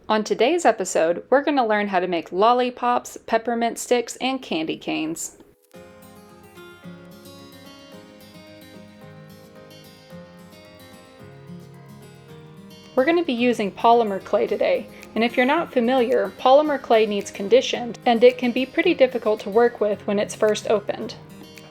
On today's episode, we're going to learn how to make lollipops, peppermint sticks, and candy canes. We're going to be using polymer clay today, and if you're not familiar, polymer clay needs conditioned, and it can be pretty difficult to work with when it's first opened.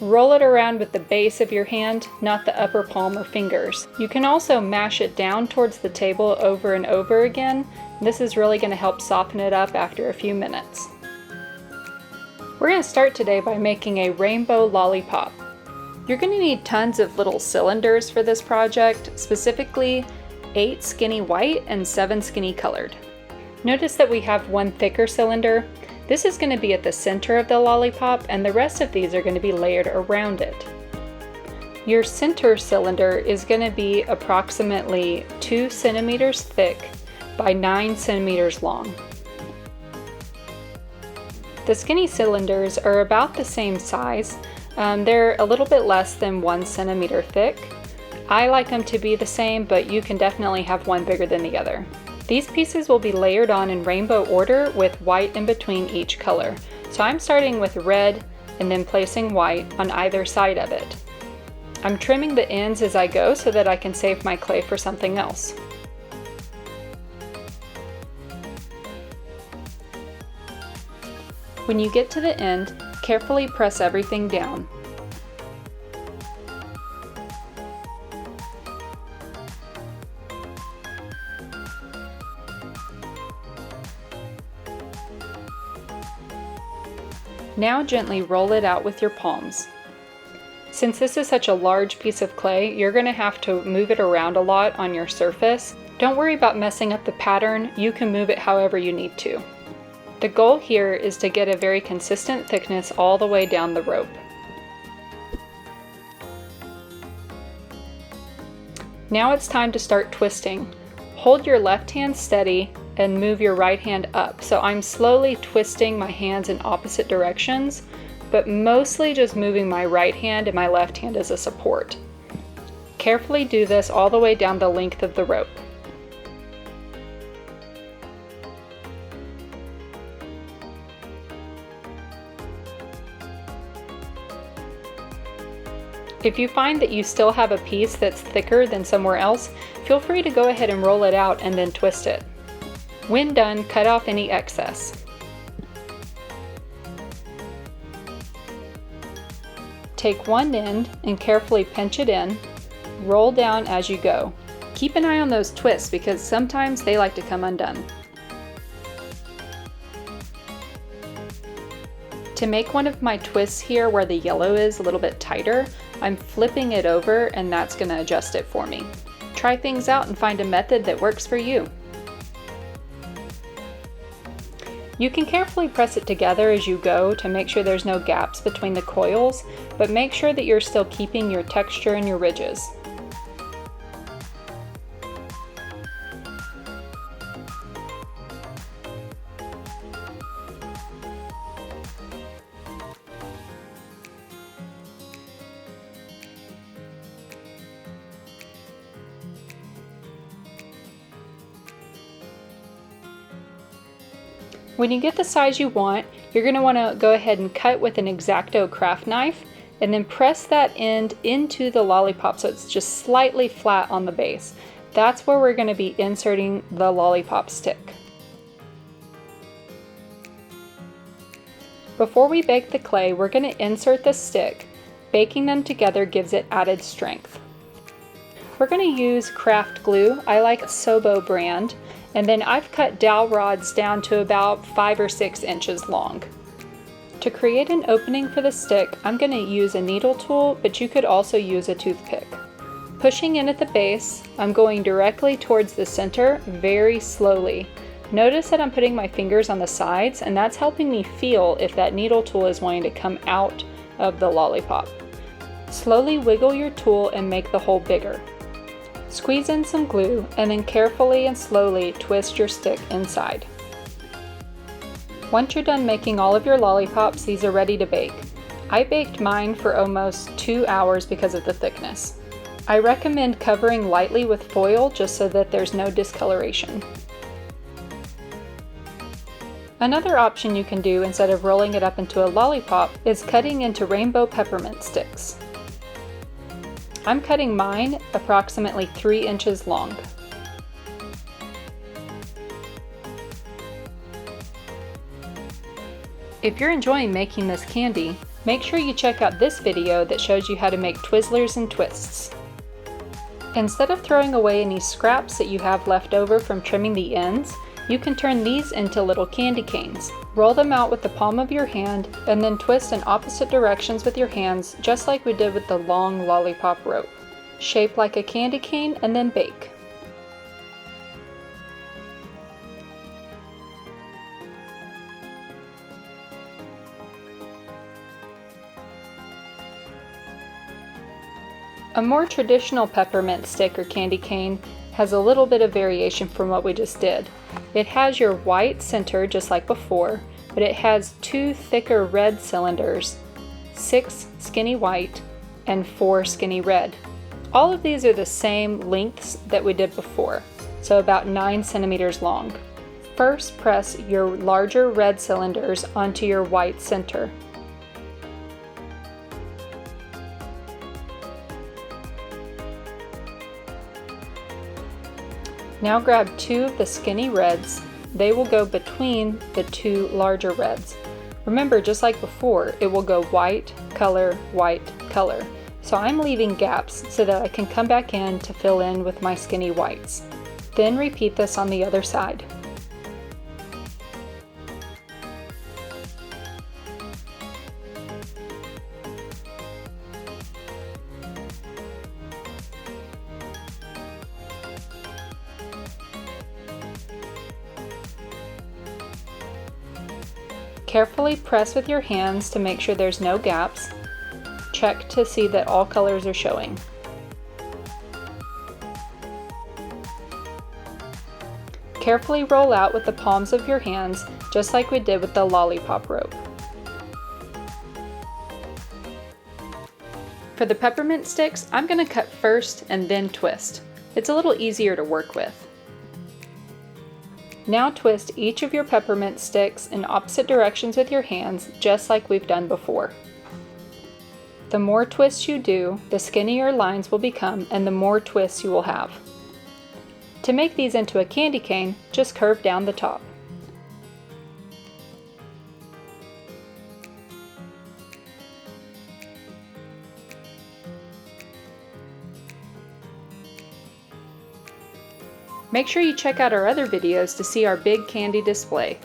Roll it around with the base of your hand, not the upper palm or fingers. You can also mash it down towards the table over and over again. This is really going to help soften it up after a few minutes. We're going to start today by making a rainbow lollipop. You're going to need tons of little cylinders for this project, specifically 8 skinny white and 7 skinny colored. Notice that we have one thicker cylinder. This is going to be at the center of the lollipop, and the rest of these are going to be layered around it. Your center cylinder is going to be approximately 2 centimeters thick by 9 centimeters long. The skinny cylinders are about the same size. They're a little bit less than 1 centimeter thick. I like them to be the same, but you can definitely have one bigger than the other. These pieces will be layered on in rainbow order with white in between each color. So I'm starting with red and then placing white on either side of it. I'm trimming the ends as I go so that I can save my clay for something else. When you get to the end, carefully press everything down. Now gently roll it out with your palms. Since this is such a large piece of clay, you're going to have to move it around a lot on your surface. Don't worry about messing up the pattern, you can move it however you need to. The goal here is to get a very consistent thickness all the way down the rope. Now it's time to start twisting. Hold your left hand steady and move your right hand up. So I'm slowly twisting my hands in opposite directions, but mostly just moving my right hand and my left hand as a support. Carefully do this all the way down the length of the rope. If you find that you still have a piece that's thicker than somewhere else, feel free to go ahead and roll it out and then twist it. When done, cut off any excess. Take one end and carefully pinch it in. Roll down as you go. Keep an eye on those twists because sometimes they like to come undone. To make one of my twists here where the yellow is a little bit tighter, I'm flipping it over and that's going to adjust it for me. Try things out and find a method that works for you. You can carefully press it together as you go to make sure there's no gaps between the coils, but make sure that you're still keeping your texture and your ridges. When you get the size you want, you're going to want to go ahead and cut with an X-Acto craft knife and then press that end into the lollipop so it's just slightly flat on the base. That's where we're going to be inserting the lollipop stick. Before we bake the clay, we're going to insert the stick. Baking them together gives it added strength. We're going to use craft glue. I like Sobo brand. And then I've cut dowel rods down to about 5 or 6 inches long. To create an opening for the stick, I'm going to use a needle tool, but you could also use a toothpick. Pushing in at the base, I'm going directly towards the center very slowly. Notice that I'm putting my fingers on the sides, and that's helping me feel if that needle tool is wanting to come out of the lollipop. Slowly wiggle your tool and make the hole bigger. Squeeze in some glue and then carefully and slowly twist your stick inside. Once you're done making all of your lollipops, these are ready to bake. I baked mine for almost 2 hours because of the thickness. I recommend covering lightly with foil just so that there's no discoloration. Another option you can do instead of rolling it up into a lollipop is cutting into rainbow peppermint sticks. I'm cutting mine approximately 3 inches long. If you're enjoying making this candy, make sure you check out this video that shows you how to make Twizzlers and twists. Instead of throwing away any scraps that you have left over from trimming the ends, you can turn these into little candy canes. Roll them out with the palm of your hand and then twist in opposite directions with your hands, just like we did with the long lollipop rope. Shape like a candy cane and then bake. A more traditional peppermint stick or candy cane has a little bit of variation from what we just did. It has your white center just like before, but it has 2 thicker red cylinders, 6 skinny white, and 4 skinny red. All of these are the same lengths that we did before, so about 9 centimeters long. First, press your larger red cylinders onto your white center. Now grab 2 of the skinny reds. They will go between the 2 larger reds. Remember, just like before, it will go white, color, white, color. So I'm leaving gaps so that I can come back in to fill in with my skinny whites. Then repeat this on the other side. Carefully press with your hands to make sure there's no gaps. Check to see that all colors are showing. Carefully roll out with the palms of your hands, just like we did with the lollipop rope. For the peppermint sticks, I'm going to cut first and then twist. It's a little easier to work with. Now twist each of your peppermint sticks in opposite directions with your hands, just like we've done before. The more twists you do, the skinnier lines will become and the more twists you will have. To make these into a candy cane, just curve down the top. Make sure you check out our other videos to see our big candy display.